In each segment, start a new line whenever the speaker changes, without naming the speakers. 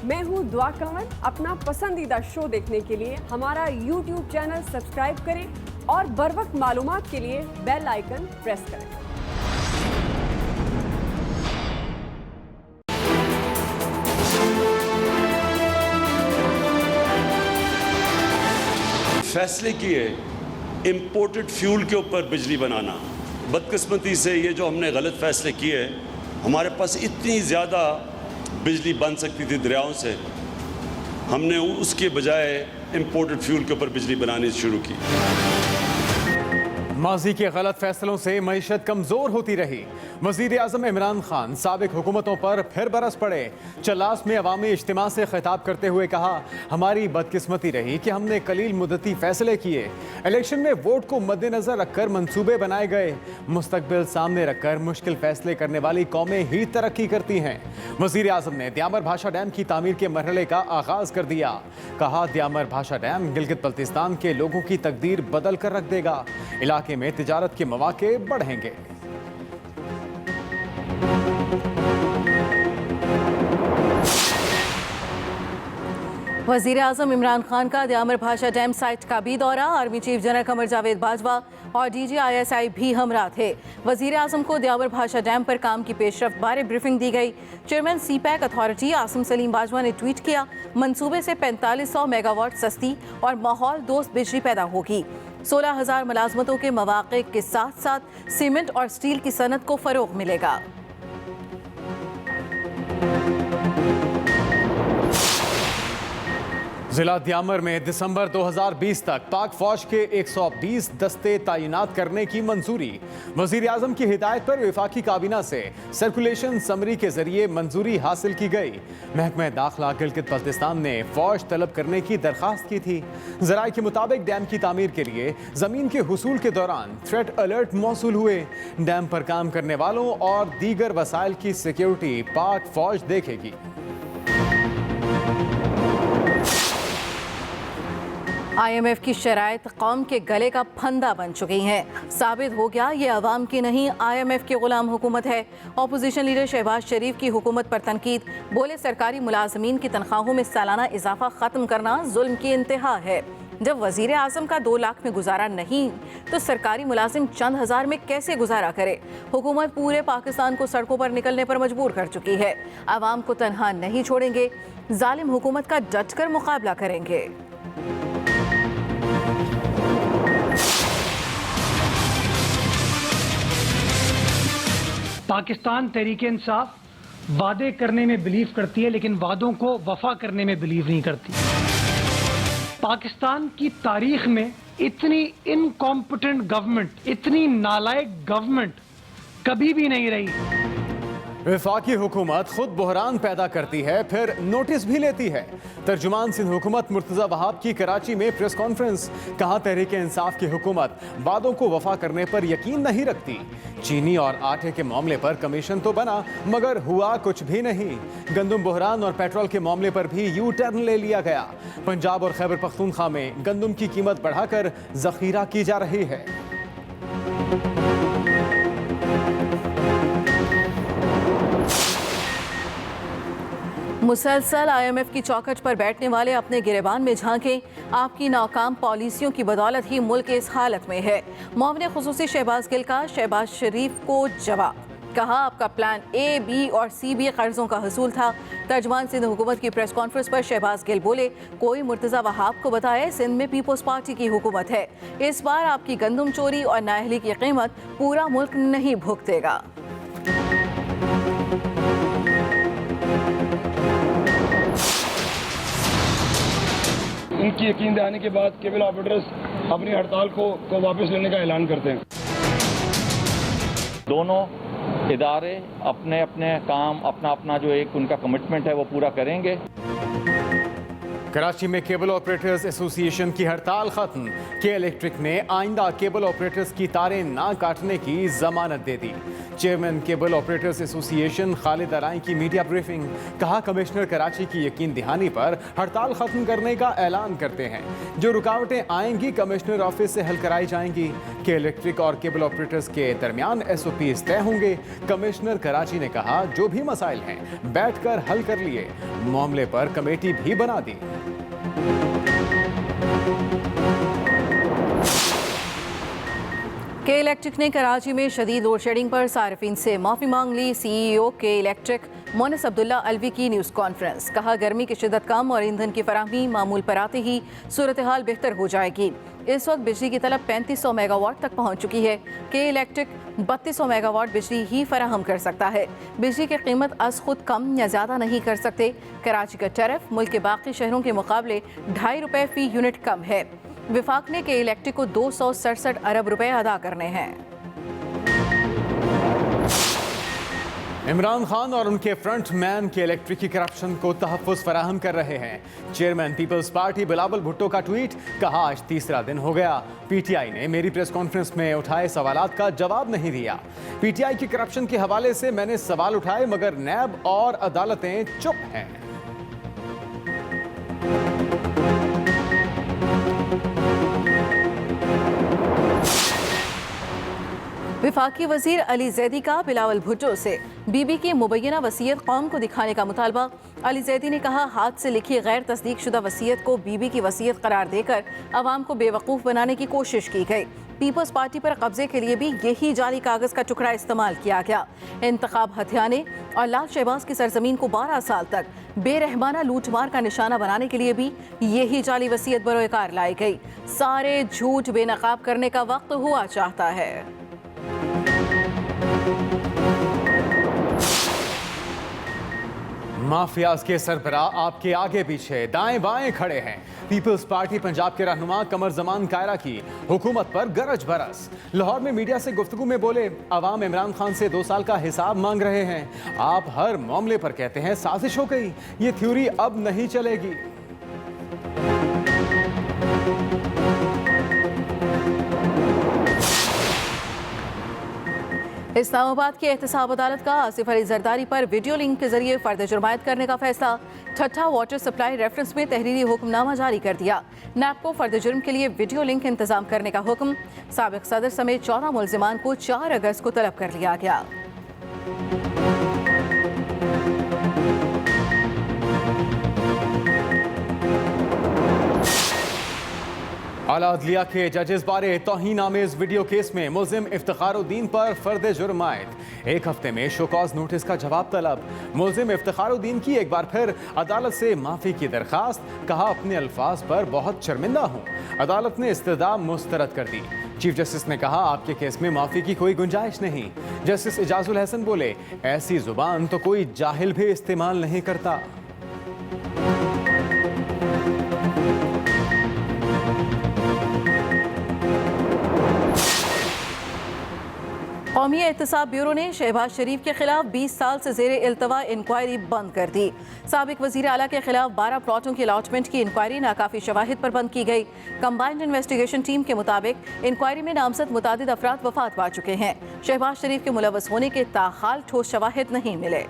मैं हूं दुआ कंवर। अपना पसंदीदा शो देखने के लिए हमारा YouTube चैनल सब्सक्राइब करें और बर वक्त मालूमात के लिए बेल आइकन प्रेस करें।
फैसले किए इंपोर्टेड फ्यूल के ऊपर बिजली बनाना। बदकिस्मती से ये जो हमने गलत फैसले किए, हमारे पास इतनी ज़्यादा बिजली बन सकती थी दरियाओं से, हमने उसके बजाय इंपोर्टेड फ्यूल के ऊपर बिजली बनानी शुरू की।
माजी के गलत फैसलों से मईशत कमजोर होती रही। वजीर आजम इमरान खान साबिक हुकूमतों पर फिर बरस पड़े। चलास में अवामी इज्तिमा से खिताब करते हुए कहा, हमारी बदकिस्मती रही कि हमने कलील मुद्दती फैसले किए। इलेक्शन में वोट को मद्देनजर रखकर मंसूबे बनाए गए। मुस्तकबिल सामने रखकर मुश्किल फैसले करने वाली कौमें ही तरक्की करती हैं। वजीर आजम ने द्यामर भाषा डैम की तामीर के मरहले का आगाज कर दिया। कहा, द्यामर भाषा डैम गिलगित बल्तिस्तान के लोगों की तकदीर बदल कर रख देगा। इलाके में तिजारत के मौके बढ़ेंगे।
वजीर आजम इमरान खान का द्यामर भाषा डैम साइट का भी दौरा। Army chief general Qamar Javed Bajwa और DGISI भी हमरा थे। वजीर आजम को द्यामर भाषा डैम पर काम की पेशरफ्त बारे ब्रीफिंग दी गई। Chairman CPAC authority Asim Salim Bajwa ने ट्वीट किया, मंसूबे से 4500 मेगावाट सस्ती और माहौल दोस्त बिजली पैदा होगी। 16,000 मुलाजमतों के मौके के साथ साथ सीमेंट और स्टील की सनत को फरोग मिलेगा।
जिला द्यामर में दिसंबर 2020 तक पाक फौज के 120 दस्ते तैनात करने की मंजूरी। वजीर आजम की हिदायत पर वफाकी काबीना से सर्कुलेशन समरी के जरिए मंजूरी हासिल की गई। महकमा दाखिला गिलगित बल्तिस्तान ने फौज तलब करने की दरखास्त की थी। जराये के मुताबिक डैम की तामीर के लिए जमीन के हुसूल के दौरान थ्रेट अलर्ट मौसूल हुए। डैम पर काम करने वालों और दीगर वसाइल की सिक्योरिटी पाक फौज देखेगी।
IMF की शराइत कौम के गले का फंदा बन चुकी हैं। साबित हो गया ये अवाम की नहीं IMF की गुलाम हुकूमत है। अपोजिशन लीडर शहबाज शरीफ की हुकूमत पर तनकीद। बोले, सरकारी मुलाजमीन की तनख्वाहों में सालाना इजाफा ख़त्म करना जुल्म की इंतहा है। जब वजीर आजम का 2 लाख में गुजारा नहीं तो सरकारी मुलाजिम चंद हज़ार में कैसे गुजारा करे। हुकूमत पूरे पाकिस्तान को सड़कों पर निकलने पर मजबूर कर चुकी है। आवाम को तनहा नहीं छोड़ेंगे, जालिम हुकूमत का डट कर मुकाबला करेंगे।
पाकिस्तान तहरीक इंसाफ वादे करने में बिलीव करती है, लेकिन वादों को वफा करने में बिलीव नहीं करती। पाकिस्तान की तारीख में इतनी इनकॉम्पिटेंट गवर्नमेंट, इतनी नालायक गवर्नमेंट कभी भी नहीं रही।
वफाकी हुकूमत खुद बहरान पैदा करती है, फिर नोटिस भी लेती है। तर्जुमान सिंध हुकूमत मुर्तज़ा वहाब की कराची में प्रेस कॉन्फ्रेंस। कहा, तहरीक इंसाफ की हुकूमत वादों को वफा करने पर यकीन नहीं रखती। चीनी और आटे के मामले पर कमीशन तो बना मगर हुआ कुछ भी नहीं। गंदुम बहरान और पेट्रोल के मामले पर भी यू टर्न ले लिया गया। पंजाब और खैबर पख्तूनख्वा में गंदुम की कीमत बढ़ाकर जखीरा की जा रही है।
मुसलसल IMF की चौखट पर बैठने वाले अपने गिरेबान में झांकें। आपकी नाकाम पॉलिसियों की बदौलत ही मुल्क इस हालत में है। मुआविन खुसूसी शहबाज गिल का शहबाज शरीफ को जवाब। कहा, आपका प्लान A, B और C भी कर्जों का हसूल था। तर्जुमान सिंध हुकूमत की प्रेस कॉन्फ्रेंस पर शहबाज गिल बोले, कोई मुर्तज़ा वहाब को बताए सिंध में पीपल्स पार्टी की हुकूमत है। इस बार आपकी गंदम चोरी और नाअहली की कीमत पूरा मुल्क नहीं भुगतेगा।
उनकी यकीन दिलाने के बाद केबल ऑपरेटर्स अपनी हड़ताल को वापस लेने का ऐलान करते हैं।
दोनों इदारे अपने अपने काम, अपना जो एक उनका कमिटमेंट है वो पूरा करेंगे।
कराची में केबल ऑपरेटर्स एसोसिएशन की हड़ताल खत्म। के इलेक्ट्रिक ने आइंदा केबल ऑपरेटर्स की तारें ना काटने की जमानत दे दी। Chairman cable operators association Khalid Arai की मीडिया ब्रीफिंग। कहा कमिश्नर कराची की यकीन दहानी पर हड़ताल खत्म करने का ऐलान करते हैं। जो रुकावटें आएंगी कमिश्नर ऑफिस से हल कराई जाएंगी। के इलेक्ट्रिक और केबल ऑपरेटर्स के दरमियान SOPs तय होंगे। कमिश्नर कराची ने कहा जो भी मसाइल हैं बैठकर हल कर लिए। मामले पर कमेटी भी बना दी।
के इलेक्ट्रिक ने कराची में शदीद लोड शेडिंग पर सार्फिन से माफ़ी मांग ली। CEO के इलेक्ट्रिक मोनिस अब्दुल्ला अलवी की न्यूज़ कॉन्फ्रेंस। कहा गर्मी की शिद्दत कम और ईंधन की फराहमी मामूल पर आते ही सूरत हाल बेहतर हो जाएगी। इस वक्त बिजली की तलब 3500 मेगावाट तक पहुंच चुकी है। के इलेक्ट्रिक 3200 मेगावाट बिजली ही फराहम कर सकता है। बिजली की कीमत अज खुद कम या ज़्यादा नहीं कर सकते। कराची का टैरिफ मुल्क के बाकी शहरों के मुकाबले ₹2.5 फी यूनिट कम है। विफाक ने के इलेक्ट्रिक को 267 अरब रुपए अदा करने हैं।
इमरान खान और उनके फ्रंट मैन के इलेक्ट्रिक की करप्शन को तहफ़्फ़ुज़ फराहम कर रहे हैं। Chairman people's party Bilawal Bhutto का ट्वीट। कहा आज तीसरा दिन हो गया PTI ने मेरी प्रेस कॉन्फ्रेंस में उठाए सवालात का जवाब नहीं दिया। PTI की करप्शन के हवाले से मैंने सवाल उठाए मगर नैब और अदालतें चुप हैं।
विफाकी वजीर अली जैदी का बिलावल भुट्टो से बीबी की मुबैना वसीयत कौम को दिखाने का मुतालबा। अली जैदी ने कहा हाथ से लिखी गैर तस्दीक शुदा वसीयत को बीबी की वसीयत करार देकर अवाम को बेवकूफ़ बनाने की कोशिश की गई। पीपल्स पार्टी पर कब्जे के लिए भी यही जाली कागज़ का टुकड़ा इस्तेमाल किया गया। इंतखाब हथियाने और लाल शहबाज की सरजमीन को 12 साल तक बेरहमाना लूटमार का निशाना बनाने के लिए भी यही जाली वसीयत बरोकार लाई गई। सारे झूठ बेनकाब करने का वक्त हुआ चाहता है।
माफियाज के सरबराह आपके आगे पीछे दाएं बाएं खड़े हैं। पीपल्स पार्टी पंजाब के रहनुमा कमर जमान कायरा की हुकूमत पर गरज बरस। लाहौर में मीडिया से गुफ्तगू में बोले अवाम इमरान खान से 2 साल का हिसाब मांग रहे हैं। आप हर मामले पर कहते हैं साजिश हो गई। ये थ्योरी अब नहीं चलेगी।
इस्लामाबाद की एहतसाब अदालत का आसिफ अली जरदारी पर वीडियो लिंक के जरिए फर्द जुर्मायत करने का फैसला। ठट्ठा वाटर सप्लाई रेफरेंस में तहरीरी हुक्मनामा जारी कर दिया। नैब को फर्द जुर्म के लिए वीडियो लिंक इंतजाम करने का हुक्म। साबिक सदर समेत 14 मुलजिमान को 4 अगस्त को तलब कर लिया गया।
आला अदलिया के जजेस बारे तौहीन आमेज वीडियो केस में मुल्जिम इफ्तिखारुद्दीन पर फर्द जुर्म आयद। 1 हफ्ते में शोकॉज नोटिस का जवाब तलब। मुल्जिम इफ्तिखारुद्दीन की एक बार फिर अदालत से माफ़ी की दरख्वास्त। कहा अपने अल्फाज पर बहुत शर्मिंदा हूँ। अदालत ने इस्तदा मुस्तरद कर दी। चीफ जस्टिस ने कहा आपके केस में माफ़ी की कोई गुंजाइश नहीं। जस्टिस इजाजुल हसन बोले ऐसी जुबान तो कोई जाहिल भी इस्तेमाल नहीं करता।
कौमी एहतसाब ब्यूरो ने शहबाज शरीफ के खिलाफ 20 साल से जेर इल्तवा इंक्वायरी बंद कर दी। साबिक वजीर आला के खिलाफ 12 प्लॉटों की अलॉटमेंट की इंक्वायरी नाकाफी शवाहिद पर बंद की गई। कंबाइंड इन्वेस्टिगेशन टीम के मुताबिक इंक्वायरी में नामजद मुतादिद अफराद वफात पा चुके हैं। शहबाज शरीफ के मुलव्वस होने के ताहाल ठोस शवाहिद नहीं मिले।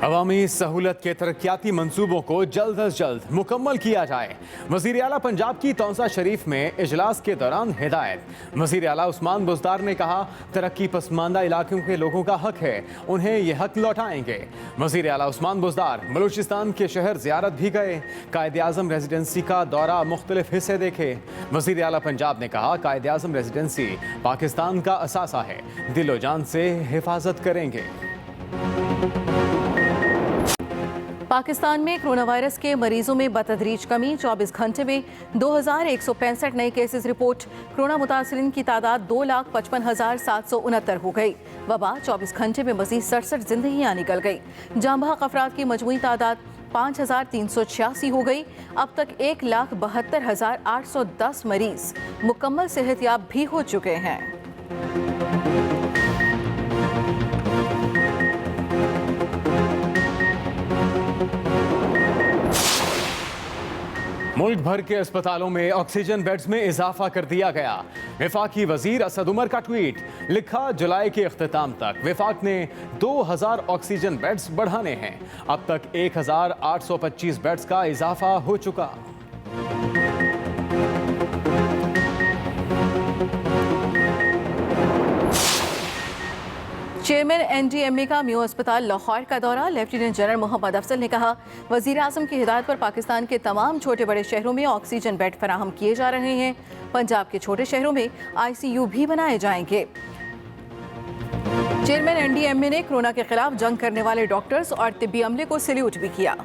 अवामी सहूलत के तरक्याती मंसूबों को जल्द अज जल्द मुकम्मल किया जाए। वज़ीर आला पंजाब की तौसा शरीफ में इजलास के दौरान हिदायत। वज़ीर आला उस्मान बुज़दार ने कहा तरक्की पसमानदा इलाकों के लोगों का हक है, उन्हें यह हक लौटाएंगे। वज़ीर आला उस्मान बुज़दार बलूचिस्तान के शहर ज़ियारत भी गए। कायदे आज़म रेजिडेंसी का दौरा मुख्तलिफ हिस्से देखे। वज़ीर आला पंजाब ने कहा कायदे आज़म रेजिडेंसी पाकिस्तान का असासा है, दिलो जान से हिफाजत करेंगे।
पाकिस्तान में कोरोना वायरस के मरीजों में बतदरीज कमी। 24 घंटे में 2165 नए केसेस रिपोर्ट। कोरोना मुतासरीन की तादाद 2,55,769 हो गई। वबा 24 घंटे में मजीद 67 जिंदगियां निकल गई। जांबहक अफराद की मजमूई तादाद 5,386 हो गई। अब तक 1,72,810 मरीज मुकम्मल सेहतयाब भी हो चुके हैं।
मुल्क भर के अस्पतालों में ऑक्सीजन बेड्स में इजाफा कर दिया गया। वफाकी वजीर असद उमर का ट्वीट, लिखा जुलाई के इख्तिताम तक वफाक ने 2000 ऑक्सीजन बेड्स बढ़ाने हैं। अब तक 1825 बेड्स का इजाफा हो चुका।
चेयरमैन एनडीएमए का म्यू अस्पताल लाहौर का दौरा। लेफ्टिनेंट जनरल मोहम्मद अफजल ने कहा, वजीर आजम की हिदायत पर पाकिस्तान के तमाम छोटे बड़े शहरों में ऑक्सीजन बेड फराहम किए जा रहे हैं। पंजाब के छोटे शहरों में आईसीयू भी बनाए जाएंगे। चेयरमैन एनडीएमए ने कोरोना के खिलाफ जंग करने वाले डॉक्टर्स और तिब्बी अमले को सैल्यूट भी किया।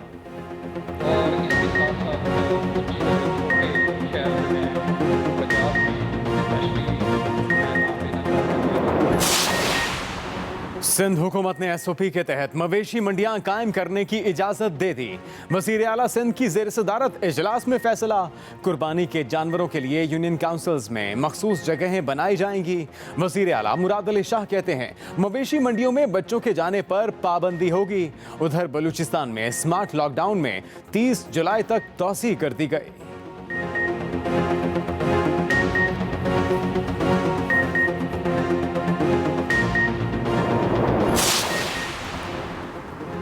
सिंध हुकूमत ने एसओपी के तहत मवेशी मंडियां कायम करने की इजाजत दे दी। वजीर आला सिंध की जेर सदारत इजलास में फैसला, कुर्बानी के जानवरों के लिए यूनियन काउंसिल्स में मखसूस जगहें बनाई जाएंगी। वजीर आला मुराद अली शाह कहते हैं, मवेशी मंडियों में बच्चों के जाने पर पाबंदी होगी। उधर बलूचिस्तान में स्मार्ट लॉकडाउन में 30 जुलाई तक तौसीह कर दी गई।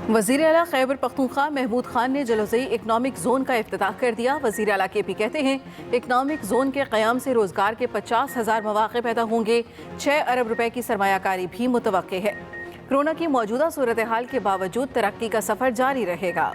वज़ीर आला खैबर पख्तूनख्वा महमूद खान ने जलोज़ई इकनॉमिक जोन का इफ्तिताह कर दिया। वज़ीर आला के पी कहते हैं, इकनॉमिक जोन के क़याम से रोज़गार के 50,000 मौक़े पैदा होंगे। 6 अरब रुपए की सरमायाकारी भी मुतवक्के है। कोरोना की मौजूदा सूरत हाल के बावजूद तरक्की का सफ़र जारी रहेगा।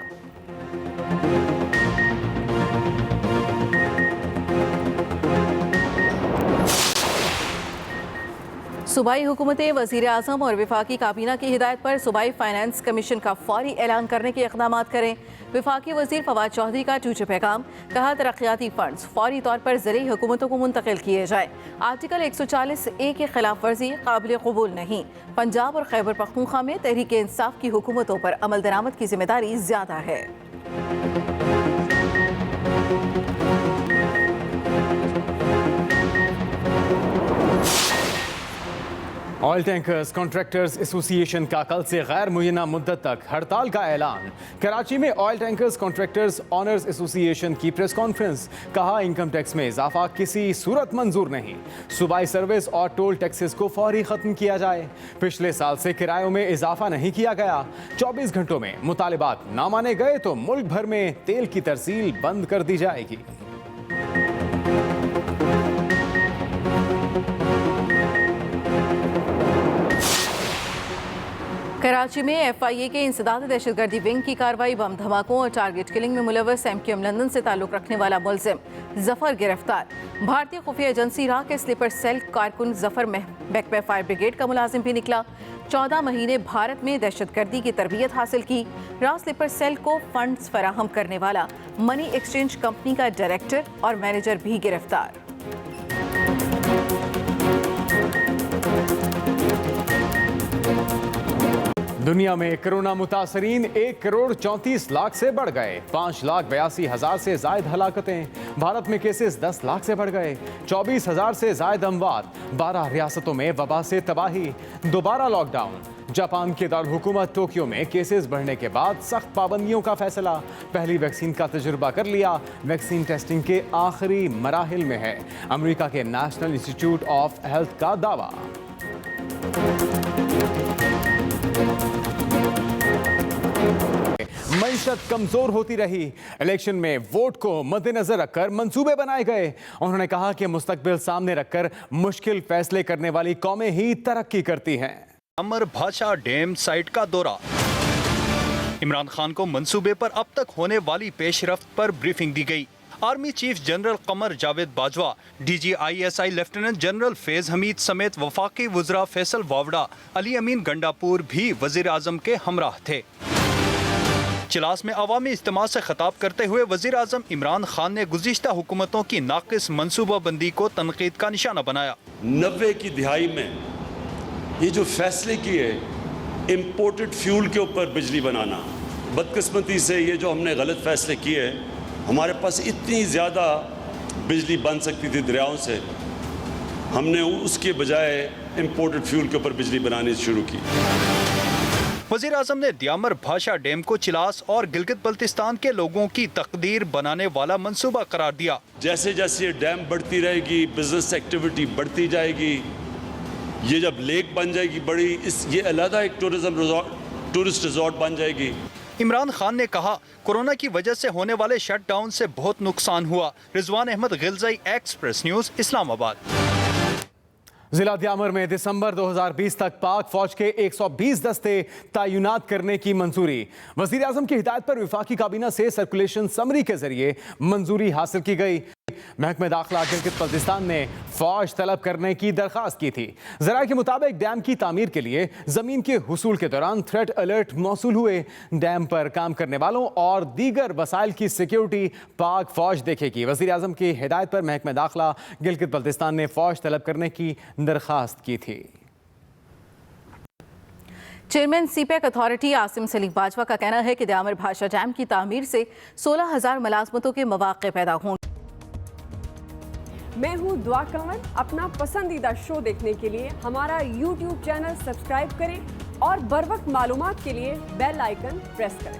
सूबाई हुकूमतें वज़ीर आज़म और वफाकी काबीना की हिदायत पर सूबाई फाइनेंस कमीशन का फौरी ऐलान करने के इक़दाम करें। वफाकी वज़ीर फवाद चौधरी का ट्वीटर पैगाम, कहा तरक्याती फ़ंड्स फौरी तौर पर ज़रूरी हुकूमतों को मुंतकिल किए जाए। आर्टिकल 140A की खिलाफ वर्जी काबिल कबूल नहीं। पंजाब और खैबर पख्तूनख्वा में तहरीक इंसाफ की हुकूमतों पर अमल दरामद की जिम्मेदारी ज़्यादा है।
ऑयल टैंकर्स कॉन्ट्रैक्टर्स एसोसिएशन का कल से गैर मुय्यना मुद्दत तक हड़ताल का ऐलान। कराची में oil tankers contractors owners association की प्रेस कॉन्फ्रेंस, कहा इनकम टैक्स में इजाफा किसी सूरत मंजूर नहीं। सूबाई सर्विस और टोल टैक्सेस को फौरी खत्म किया जाए। पिछले साल से किरायों में इजाफा नहीं किया गया। 24 घंटों में मुतालिबात ना माने गए तो मुल्क भर में तेल की तरसील बंद कर दी जाएगी।
कराची में FIA के इंसदाद दहशतगर्दी विंग की कार्रवाई, बम धमाकों और टारगेट किलिंग में मुलव्वस MQM लंदन से ताल्लुक रखने वाला मुलजिम जफर गिरफ्तार। भारतीय खुफिया एजेंसी रा के स्लीपर सेल कारकुन जफर बैकपे फायर ब्रिगेड का मुलाजिम भी निकला। 14 महीने भारत में दहशतगर्दी की तरबियत हासिल की। रा स्लीपर सेल को फंड्स फराहम करने वाला मनी एक्सचेंज कंपनी का डायरेक्टर और मैनेजर भी गिरफ्तार।
दुनिया में कोरोना मुतासरीन 1,34,00,000 से बढ़ गए। 5,82,000 से जायद हलाकतें। भारत में केसेस 10 लाख से बढ़ गए। 24,000 से जायद अमवात। 12 रियासतों में वबा से तबाही। दोबारा लॉकडाउन। जापान के दारुल टोक्यो में केसेस बढ़ने के बाद सख्त पाबंदियों का फैसला। पहली वैक्सीन का तजुर्बा कर लिया। वैक्सीन टेस्टिंग के आखिरी मराहिल में है। अमेरिका के नेशनल इंस्टीट्यूट ऑफ हेल्थ का दावा। मईशत कमजोर होती रही। इलेक्शन में वोट को मद्देनजर रखकर मंसूबे बनाए गए। उन्होंने कहा कि मुस्तकबिल सामने रखकर मुश्किल फैसले करने वाली कौमें ही तरक्की करती हैं।
अमर भाषा डैम साइट का दौरा। इमरान खान को मंसूबे पर अब तक होने वाली पेशरफ्त पर ब्रीफिंग दी गई। Army chief general Qamar Javed Bajwa, DG ISI lieutenant general Faiz Hameed समेत वफाकी वज़रा फैसल वावड़ा, अली अमीन गंडापुर भी वज़ीर आज़म के हमराह थे। चिलास में अवामी इज्तिमा से खिताब करते हुए वज़ीर आज़म इमरान खान ने गुज़िश्ता हुकूमतों की नाक़िस मनसूबाबंदी को तनकीद का निशाना बनाया।
90 की दिहाई में ये जो फैसले किए इम्पोर्टेड फ्यूल के ऊपर बिजली बनाना, बदकिस्मती से ये जो हमने गलत फैसले किए, हमारे पास इतनी ज़्यादा बिजली बन सकती थी दरियाओं से, हमने उसके बजाय इम्पोर्टेड फ्यूल के ऊपर बिजली बनानी शुरू की।
वज़ीर आज़म ने दियामर भाषा डैम को चिलास और गिलगित बल्तिस्तान के लोगों की तकदीर बनाने वाला मंसूबा करार दिया।
जैसे जैसे ये डैम बढ़ती रहेगी, बिजनेस एक्टिविटी बढ़ती जाएगी, ये जब लेक बन जाएगी बड़ी, ये अलग एक टूरिस्ट रिजॉर्ट बन जाएगी।
इमरान खान ने कहा, कोरोना की वजह से होने वाले शटडाउन से बहुत नुकसान हुआ। Rizwan Ahmed Gilzai, Express News, Islamabad.
जिला दियामर में दिसंबर 2020 तक पाक फौज के 120 दस्ते तैनात करने की मंजूरी। वजीर आजम की हिदायत पर विफाकी काबीना से सर्कुलेशन समरी के जरिए मंजूरी हासिल की गई। महकमे दाखिला गिलगित बल्तिस्तान ने फौज तलब करने की दरखास्त की थी। जरा के मुताबिक डैम की तामीर के लिए जमीन के हुसूल के दौरान थ्रेट अलर्ट मौसूल हुए। डैम पर काम करने वालों और दीगर वसाइल की सिक्योरिटी पाक फौज देखेगी। वजीर आजम की हिदायत पर महकमे दाखिला गिलगित बल्तिस्तान ने फौज तलब करने की दरखास्त की थी।
Chairman CPEC authority Asim Salim Bajwa का कहना है कि दियामर भाषा डैम की तामीर से 16,000 मुलाजमतों के मौके पैदा होंगे।
मैं हूं दुआ कंवर। अपना पसंदीदा शो देखने के लिए हमारा YouTube चैनल सब्सक्राइब करें और बर वक्त मालूमात के लिए बेल आइकन प्रेस करें।